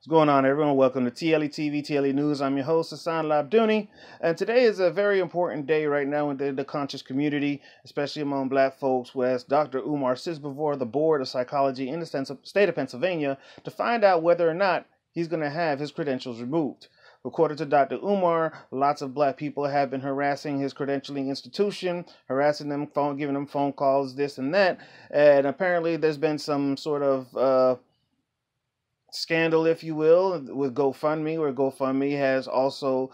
What's going on, everyone? Welcome to TLE TV, TLE News. I'm your host, Hassan Labduni, and today is a very important day right now in the conscious community, especially among black folks, as Dr. Umar sits before the Board of Psychology in the state of Pennsylvania to find out whether or not he's going to have his credentials removed. According to Dr. Umar, lots of black people have been harassing his credentialing institution, harassing them, giving them phone calls, this and that, and apparently there's been some sort of scandal, if you will, with GoFundMe, where GoFundMe has also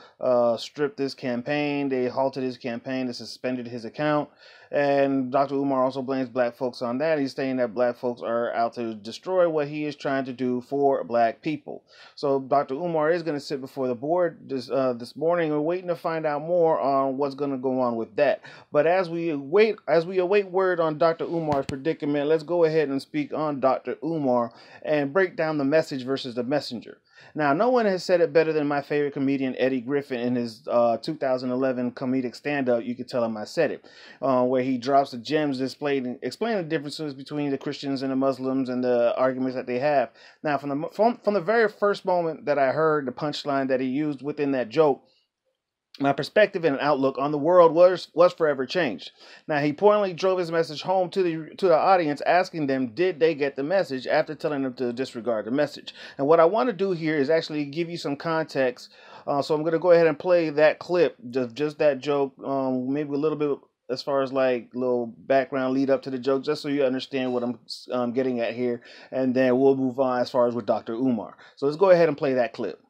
stripped this campaign. They halted his campaign. They suspended his account. And Dr. Umar also blames black folks on that. He's saying that black folks are out to destroy what he is trying to do for black people. So Dr. Umar is going to sit before the board this morning. We're waiting to find out more on what's going to go on with that. But as we await word on Dr. Umar's predicament, let's go ahead and speak on Dr. Umar and break down the message versus the messenger. Now, no one has said it better than my favorite comedian, Eddie Griffin, in his 2011 comedic stand-up, You Can Tell Him I Said It, where he drops the gems explaining the differences between the Christians and the Muslims and the arguments that they have. Now, from the very first moment that I heard the punchline that he used within that joke, my perspective and outlook on the world was forever changed. Now, he pointedly drove his message home to the audience, asking them, did they get the message, after telling them to disregard the message. And what I want to do here is actually give you some context. So I'm going to go ahead and play that clip, just that joke, maybe a little bit as far as like little background lead up to the joke, just so you understand what I'm getting at here. And then we'll move on as far as with Dr. Umar. So let's go ahead and play that clip.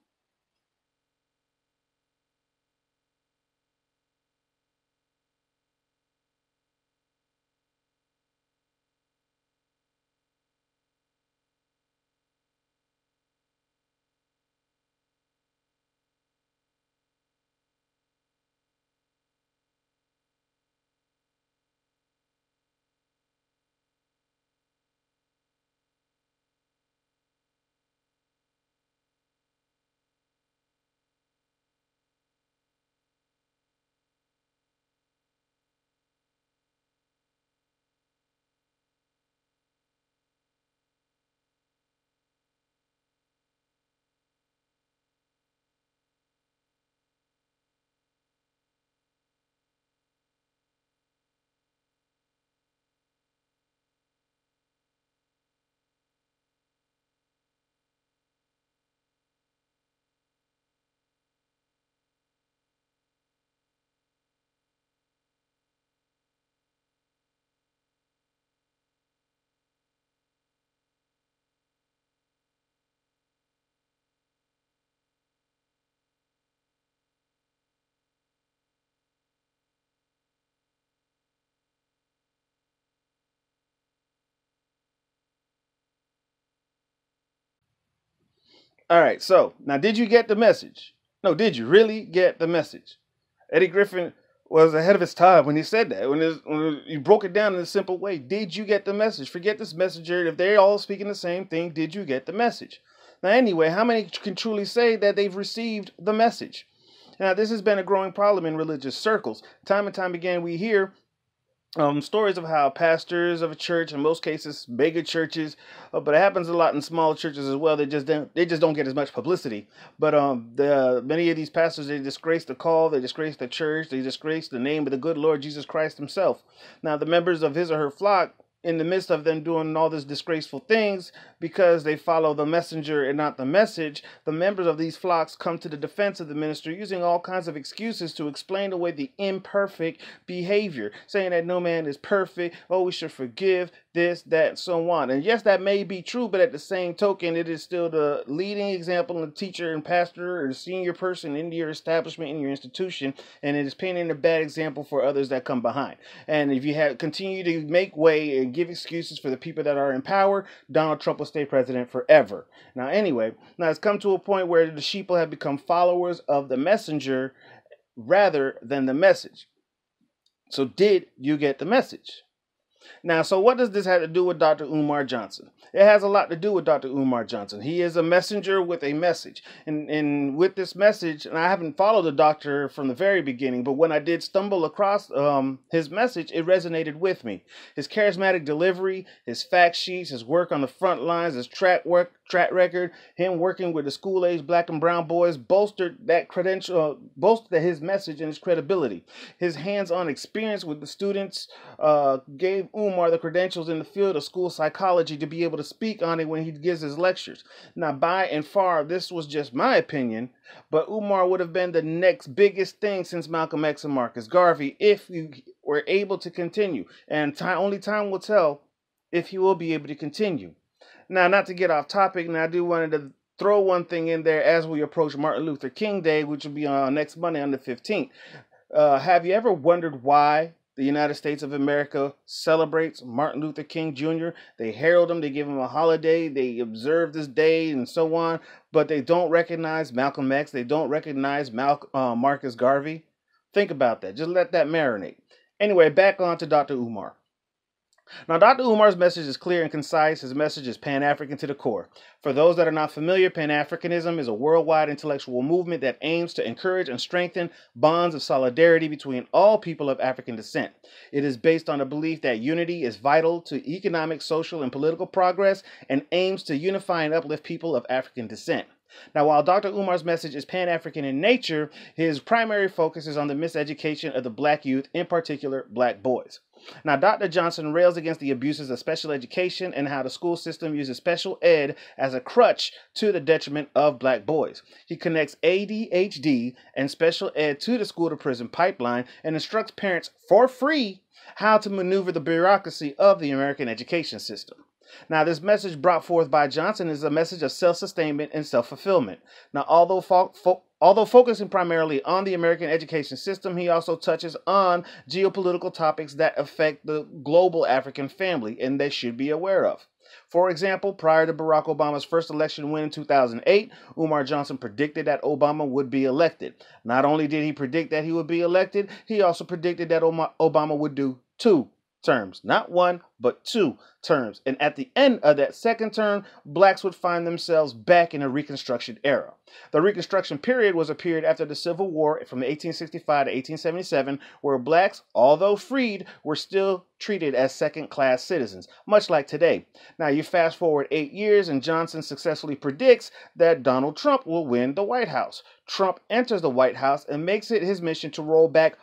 All right, so now did you get the message? No, did you really get the message? Eddie Griffin was ahead of his time when he said that. When he broke it down in a simple way. Did you get the message? Forget this messenger. If they're all speaking the same thing, did you get the message? Now, anyway, how many can truly say that they've received the message? Now, this has been a growing problem in religious circles. Time and time again, we hear stories of how pastors of a church, in most cases mega churches, but it happens a lot in small churches as well. They just don't get as much publicity. But many of these pastors, they disgrace the call, they disgrace the church, they disgrace the name of the good Lord Jesus Christ Himself. Now, the members of his or her flock, in the midst of them doing all these disgraceful things, because they follow the messenger and not the message, the members of these flocks come to the defense of the minister using all kinds of excuses to explain away the imperfect behavior, saying that no man is perfect, oh, we should forgive, this, that, and so on. And yes, that may be true, but at the same token, it is still the leading example and teacher and pastor or senior person in your establishment, in your institution, and it is painting a bad example for others that come behind. And if you continue to make way and give excuses for the people that are in power, Donald Trump will stay president forever. Now, anyway, now it's come to a point where the sheeple have become followers of the messenger rather than the message. So did you get the message? Now, so what does this have to do with Dr. Umar Johnson? It has a lot to do with Dr. Umar Johnson. He is a messenger with a message. And with this message, and I haven't followed the doctor from the very beginning, but when I did stumble across his message, it resonated with me. His charismatic delivery, his fact sheets, his work on the front lines, his track record, him working with the school-age black and brown boys bolstered his message and his credibility. His hands-on experience with the students gave Umar the credentials in the field of school psychology to be able to speak on it when he gives his lectures. Now, by and far, this was just my opinion, but Umar would have been the next biggest thing since Malcolm X and Marcus Garvey if we were able to continue. And only time will tell if he will be able to continue. Now, not to get off topic, and I do wanted to throw one thing in there as we approach Martin Luther King Day, which will be on next Monday on the 15th. Have you ever wondered why the United States of America celebrates Martin Luther King Jr.? They herald him, they give him a holiday, they observe this day and so on, but they don't recognize Malcolm X, they don't recognize Marcus Garvey. Think about that. Just let that marinate. Anyway, back on to Dr. Umar. Now, Dr. Umar's message is clear and concise. His message is Pan-African to the core. For those that are not familiar, Pan-Africanism is a worldwide intellectual movement that aims to encourage and strengthen bonds of solidarity between all people of African descent. It is based on the belief that unity is vital to economic, social, and political progress and aims to unify and uplift people of African descent. Now, while Dr. Umar's message is Pan-African in nature, his primary focus is on the miseducation of the black youth, in particular black boys. Now, Dr. Johnson rails against the abuses of special education and how the school system uses special ed as a crutch to the detriment of black boys. He connects ADHD and special ed to the school-to-prison pipeline and instructs parents for free how to maneuver the bureaucracy of the American education system. Now, this message brought forth by Johnson is a message of self-sustainment and self-fulfillment. Now, although focusing primarily on the American education system, he also touches on geopolitical topics that affect the global African family and they should be aware of. For example, prior to Barack Obama's first election win in 2008, Umar Johnson predicted that Obama would be elected. Not only did he predict that he would be elected, he also predicted that Obama would do 2 terms. Not 1, but 2 terms. And at the end of that second term, blacks would find themselves back in a Reconstruction era. The Reconstruction period was a period after the Civil War from 1865 to 1877, where blacks, although freed, were still treated as second-class citizens, much like today. Now, you fast forward 8 years, and Johnson successfully predicts that Donald Trump will win the White House. Trump enters the White House and makes it his mission to roll back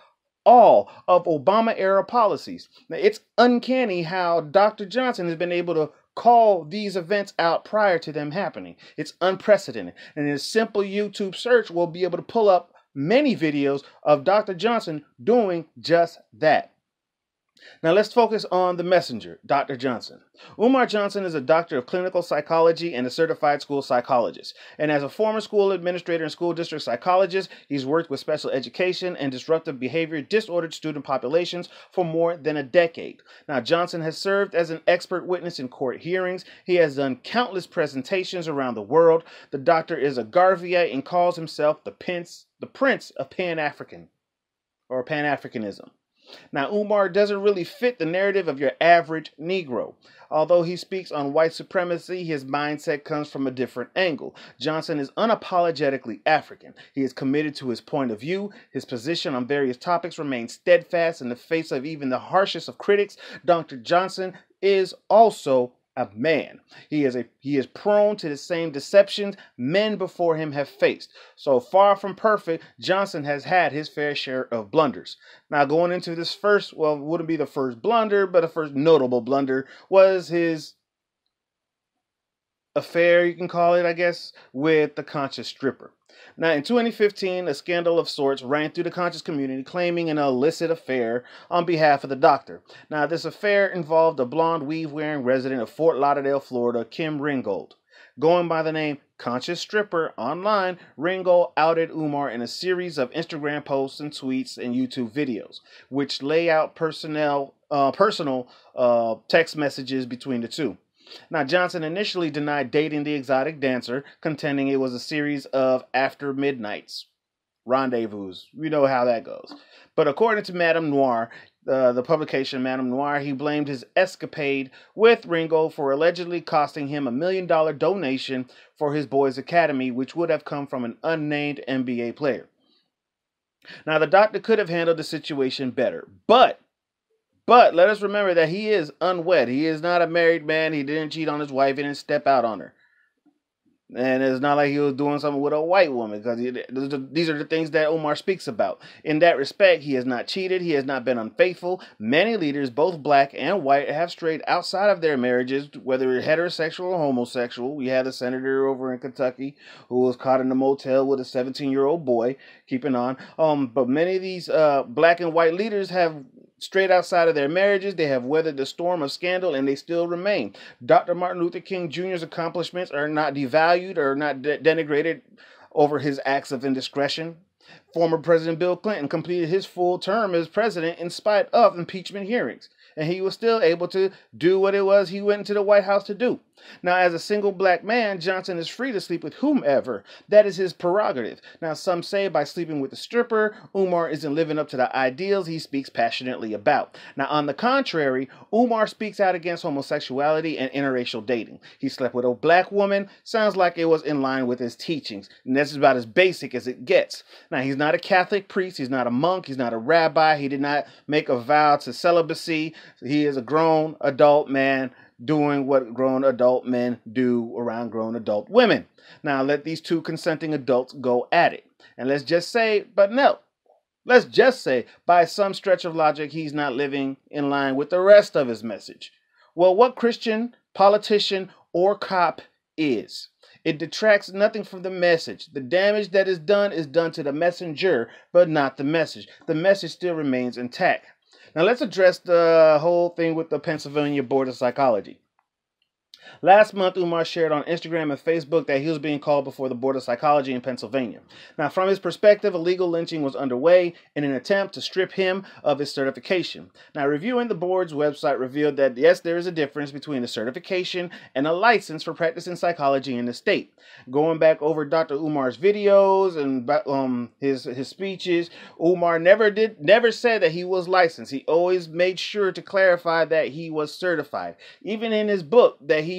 all of Obama-era policies. Now, it's uncanny how Dr. Johnson has been able to call these events out prior to them happening. It's unprecedented. And a simple YouTube search will be able to pull up many videos of Dr. Johnson doing just that. Now let's focus on the messenger, Dr. Johnson. Umar Johnson is a doctor of clinical psychology and a certified school psychologist. And as a former school administrator and school district psychologist, he's worked with special education and disruptive behavior disordered student populations for more than a decade. Now, Johnson has served as an expert witness in court hearings. He has done countless presentations around the world. The doctor is a Garveyite and calls himself the Prince of Pan-African or Pan-Africanism. Now, Umar doesn't really fit the narrative of your average Negro. Although he speaks on white supremacy, his mindset comes from a different angle. Johnson is unapologetically African. He is committed to his point of view. His position on various topics remains steadfast in the face of even the harshest of critics. Dr. Johnson is also a man. He is prone to the same deceptions men before him have faced. So far from perfect, Johnson has had his fair share of blunders. Now, going into this first, well, it wouldn't be the first blunder, but the first notable blunder was his affair, you can call it, I guess, with the conscious stripper. Now, in 2015, a scandal of sorts ran through the conscious community claiming an illicit affair on behalf of the doctor. Now, this affair involved a blonde weave-wearing resident of Fort Lauderdale, Florida, Kim Ringgold. Going by the name Conscious Stripper online, Ringgold outed Umar in a series of Instagram posts and tweets and YouTube videos, which lay out personal text messages between the two. Now, Johnson initially denied dating the exotic dancer, contending it was a series of after midnights rendezvous. We know how that goes. But according to Madame Noir, the publication Madame Noir, he blamed his escapade with Ringo for allegedly costing him $1 million donation for his boys' academy, which would have come from an unnamed NBA player. Now, the doctor could have handled the situation better, but let us remember that he is unwed. He is not a married man. He didn't cheat on his wife. He didn't step out on her. And it's not like he was doing something with a white woman, because these are the things that Umar speaks about. In that respect, he has not cheated. He has not been unfaithful. Many leaders, both black and white, have strayed outside of their marriages, whether heterosexual or homosexual. We had a senator over in Kentucky who was caught in a motel with a 17-year-old boy. Keeping on. But many of these black and white leaders have strayed outside of their marriages. They have weathered the storm of scandal, and they still remain. Dr. Martin Luther King Jr.'s accomplishments are not devalued or not denigrated over his acts of indiscretion. Former President Bill Clinton completed his full term as president in spite of impeachment hearings, and he was still able to do what it was he went into the White House to do. Now, as a single black man, Johnson is free to sleep with whomever. That is his prerogative. Now, some say by sleeping with a stripper, Umar isn't living up to the ideals he speaks passionately about. Now, on the contrary, Umar speaks out against homosexuality and interracial dating. He slept with a black woman. Sounds like it was in line with his teachings. And that's about as basic as it gets. Now, he's not a Catholic priest. He's not a monk. He's not a rabbi. He did not make a vow to celibacy. He is a grown adult man doing what grown adult men do around grown adult women. Now, let these two consenting adults go at it. And let's just say, by some stretch of logic, he's not living in line with the rest of his message. Well, what Christian, politician, or cop is? It detracts nothing from the message. The damage that is done to the messenger, but not the message. The message still remains intact. Now, let's address the whole thing with the Pennsylvania Board of Psychology. Last month, Umar shared on Instagram and Facebook that he was being called before the Board of Psychology in Pennsylvania. Now, from his perspective, a legal lynching was underway in an attempt to strip him of his certification. Now, reviewing the board's website revealed that, yes, there is a difference between a certification and a license for practicing psychology in the state. Going back over Dr. Umar's videos and his speeches, Umar never said that he was licensed. He always made sure to clarify that he was certified. Even in his book that he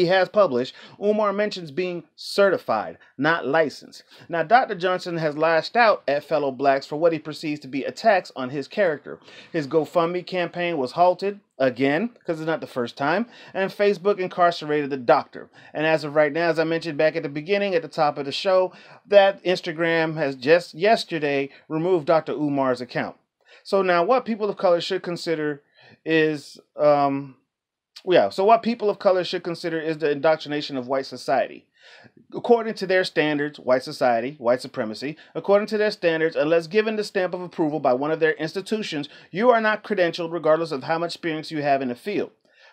has published, Umar mentions being certified, not licensed. Now, Dr. Johnson has lashed out at fellow blacks for what he perceives to be attacks on his character. His GoFundMe campaign was halted, again, because it's not the first time, and Facebook incarcerated the doctor. And as of right now, as I mentioned back at the beginning, at the top of the show, that Instagram has just yesterday removed Dr. Umar's account. So now what people of color should consider is the indoctrination of white society. According to their standards, white society, white supremacy, according to their standards, unless given the stamp of approval by one of their institutions, you are not credentialed regardless of how much experience you have in the field.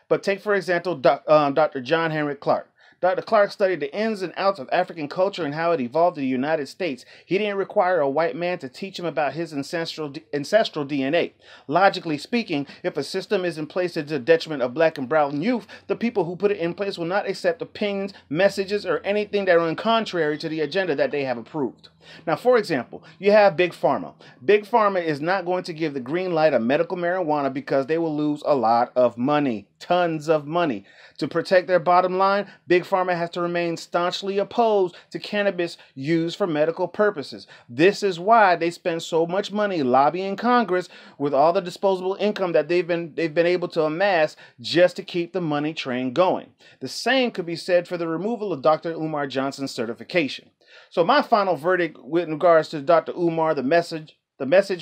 But take, for example, Dr. John Henrik Clarke. Dr. Clarke studied the ins and outs of African culture and how it evolved in the United States. He didn't require a white man to teach him about his ancestral DNA. Logically speaking, if a system is in place to the detriment of black and brown youth, the people who put it in place will not accept opinions, messages, or anything that are contrary to the agenda that they have approved. Now, for example, you have Big Pharma. Big Pharma is not going to give the green light on medical marijuana because they will lose a lot of money, tons of money. To protect their bottom line, Big Pharma has to remain staunchly opposed to cannabis used for medical purposes. This is why they spend so much money lobbying Congress with all the disposable income that they've been able to amass just to keep the money train going. The same could be said for the removal of Dr. Umar Johnson's certification. So my final verdict with regards to Dr. Umar, the message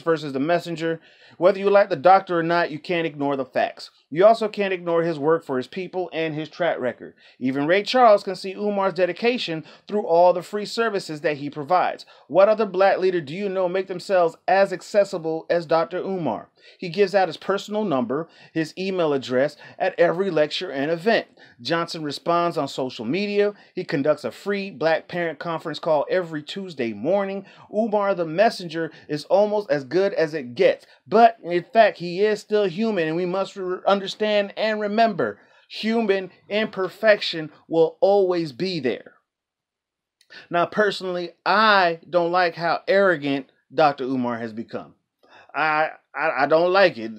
versus the messenger, whether you like the doctor or not, you can't ignore the facts. You also can't ignore his work for his people and his track record. Even Ray Charles can see Umar's dedication through all the free services that he provides. What other black leader do you know make themselves as accessible as Dr. Umar? He gives out his personal number, his email address at every lecture and event. Johnson responds on social media. He conducts a free Black Parent Conference call every Tuesday morning. Umar the messenger is almost as good as it gets. But in fact, he is still human, and we must understand and remember, human imperfection will always be there. Now, personally, I don't like how arrogant Dr. Umar has become. I don't like it.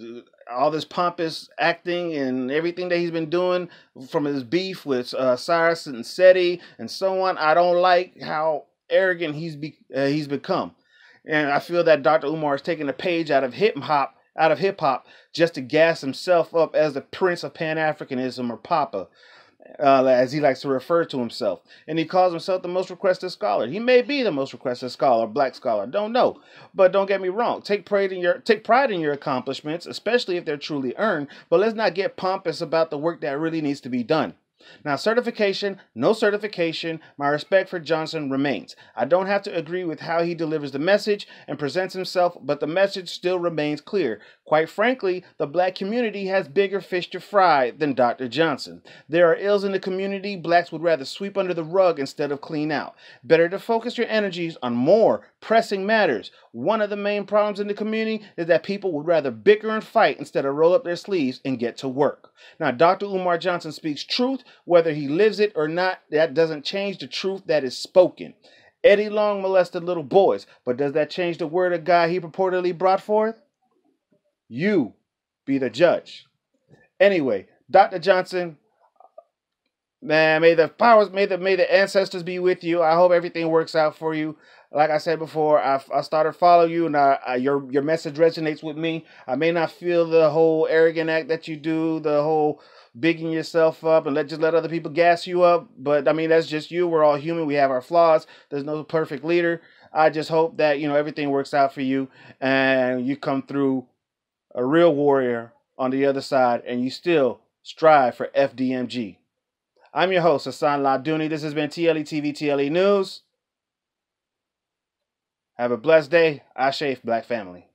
All this pompous acting and everything that he's been doing from his beef with Cyrus and Seti and so on. I don't like how arrogant he's become, and I feel that Dr. Umar is taking a page out of hip hop just to gas himself up as the Prince of Pan Africanism, or Papa, as he likes to refer to himself. And he calls himself the most requested scholar. He may be the most requested scholar, black scholar, don't know. But don't get me wrong. Take pride in your accomplishments, especially if they're truly earned. But let's not get pompous about the work that really needs to be done. Now, certification, no certification, my respect for Johnson remains. I don't have to agree with how he delivers the message and presents himself, but the message still remains clear. Quite frankly, the black community has bigger fish to fry than Dr. Johnson. There are ills in the community blacks would rather sweep under the rug instead of clean out. Better to focus your energies on more pressing matters. One of the main problems in the community is that people would rather bicker and fight instead of roll up their sleeves and get to work. Now, Dr. Umar Johnson speaks truth, whether he lives it or not. That doesn't change the truth that is spoken. Eddie Long molested little boys, but does that change the word of God he purportedly brought forth? You be the judge. Anyway, Dr. Johnson, man, may the ancestors be with you. I hope everything works out for you. Like I said before, I started following you, and your message resonates with me. I may not feel the whole arrogant act that you do, the whole bigging yourself up and just let other people gas you up. But I mean, that's just you. We're all human. We have our flaws. There's no perfect leader. I just hope that everything works out for you and you come through a real warrior on the other side, and you still strive for FDMG. I'm your host, Hassan Labduni. This has been TLE TV, TLE News. Have a blessed day. Ashe, Black family.